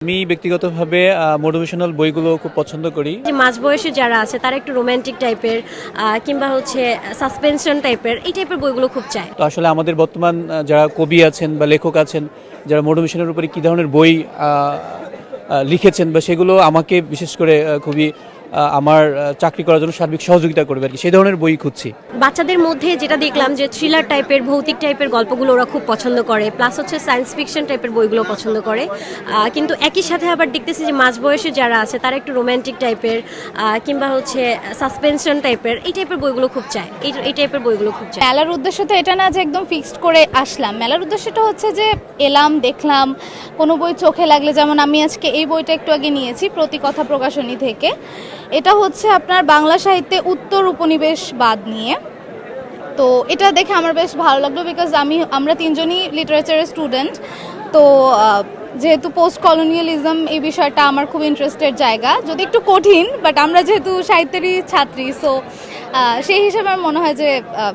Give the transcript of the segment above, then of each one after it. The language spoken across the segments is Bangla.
আমি ব্যক্তিগতভাবে মোটিভেশনাল বইগুলো খুব পছন্দ করি। যে মাঝ বয়সী যারা আছে তারা একটু রোমান্টিক টাইপের কিংবা হচ্ছে সাসপেনশন টাইপের এই টাইপের বইগুলো খুব চায়। তো আসলে আমাদের বর্তমান যারা কবি আছেন বা লেখক আছেন যারা মোটিভেশনের উপরে কী ধরনের বই লিখেছেন বা সেগুলো আমাকে বিশেষ করে খুবই আমার চাকরি করার জন্য সার্বিক সহযোগিতা করবে আর কি, সেই ধরনের বই খুঁজছি। বাচ্চাদের মধ্যে যেটা দেখলাম যে থ্রিলার টাইপের ভৌতিক টাইপের গল্পগুলো ওরা খুব পছন্দ করে, প্লাস হচ্ছে সায়েন্স ফিকশন টাইপের বইগুলো পছন্দ করে। কিন্তু একই সাথে আবার দেখতেছি যে মাঝ বয়সী যারা আছে তারা একটু রোমান্টিক টাইপের কিংবা হচ্ছে সাসপেনশন টাইপের এই টাইপের বইগুলো খুব চায়, এই টাইপের বইগুলো খুব চায়। মেলার উদ্দেশ্য তো এটা না যে একদম ফিক্সড করে আসলাম। মেলার উদ্দেশ্যটা হচ্ছে যে এলাম, দেখলাম, কোনো বই চোখে লাগলে, যেমন আমি আজকে এই বইটা একটু আগে নিয়েছি প্রতিকথা প্রকাশনী থেকে। এটা হচ্ছে আপনার বাংলা সাহিত্যে উত্তর উপনিবেশবাদ নিয়ে। তো এটা দেখে আমার বেশ ভালো লাগলো, বিকজ আমরা তিনজনই লিটারেচারের স্টুডেন্ট। তো যেহেতু পোস্ট কলোনিয়ালিজম এই বিষয়টা আমার খুব ইন্টারেস্টেড জায়গা, যদি একটু কঠিন, বাট আমরা যেহেতু সাহিত্যেরই ছাত্রী, সো সেই হিসেবে আমার মনে হয় যে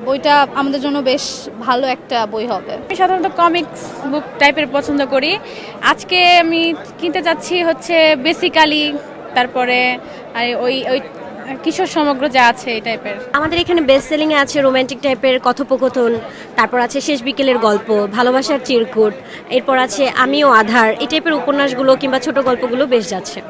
বইটা আমাদের জন্য বেশ ভালো একটা বই হবে। আমি সাধারণত কমিক্স বুক টাইপের পছন্দ করি। আজকে আমি কিনতে যাচ্ছি হচ্ছে বেসিক্যালি, তারপরে ওই ওই কিশোর সমগ্র যা আছে এই টাইপের। আমাদের এখানে বেস্ট সেলিং এ আছে রোমান্টিক টাইপের কথোপকথন, তারপর আছে শেষ বিকেলের গল্প, ভালোবাসার চিরকুট, এরপর আছে আমিও আধার, এই টাইপের উপন্যাসগুলো কিংবা ছোট গল্পগুলো বেশ যাচ্ছে।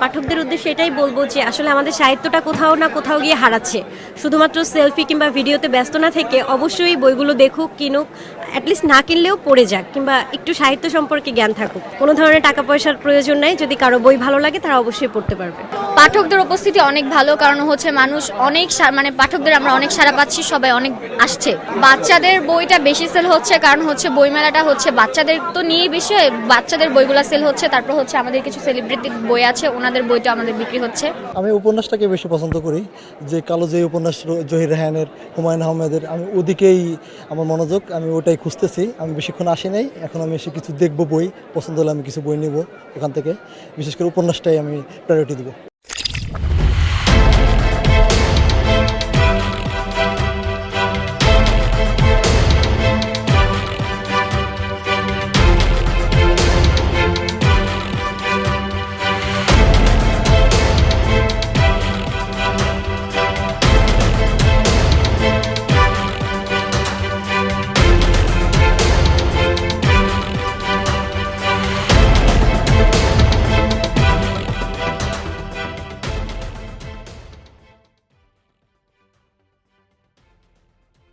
পাঠকদের উদ্দেশ্যে এটাই বলবো যে আসলে আমাদের সাহিত্যটা কোথাও না কোথাও গিয়ে হারাচ্ছে। শুধুমাত্র সেলফি কিংবা ভিডিওতে ব্যস্ত না থেকে অবশ্যই বইগুলো দেখুক, কিনুক, অ্যাটলিস্ট না কিনলেও পড়ে যাক, কিংবা একটু সাহিত্য সম্পর্কে জ্ঞান থাকুক। কোনো ধরনের টাকা পয়সার প্রয়োজন নাই, যদি কারো বই ভালো লাগে তারা অবশ্যই পড়তে পারবে। পাঠকদের উপস্থিতি অনেক ভালো, কারণ হচ্ছে মানুষ অনেক মানে পাঠকদের আমরা অনেক সাড়া পাচ্ছি, সবাই অনেক আসছে। বাচ্চাদের বইটা বেশি সেল হচ্ছে, কারণ হচ্ছে বইমেলাটা হচ্ছে বাচ্চাদের তো নিয়ে বেশি, বাচ্চাদের বইগুলা সেল হচ্ছে। তারপর হচ্ছে আমাদের কিছু সেলিব্রিটি বই আছে, ওনাদের বইটা আমাদের বিক্রি হচ্ছে। আমি উপন্যাসটাকে বেশি পছন্দ করি, যে কালো যে উপন্যাস জহির রায়হানের, হুমায়ুন আহমেদের, আমি ওদিকেই আমার মনোযোগ, আমি ওটাই খুঁজতেছি। আমি বেশিক্ষণ আসি নাই, এখন আমি এসে কিছু দেখবো, বই পছন্দ হলে আমি কিছু বই নেব ওখান থেকে। বিশেষ করে উপন্যাসটাই আমি প্রায়োরিটি দেবো।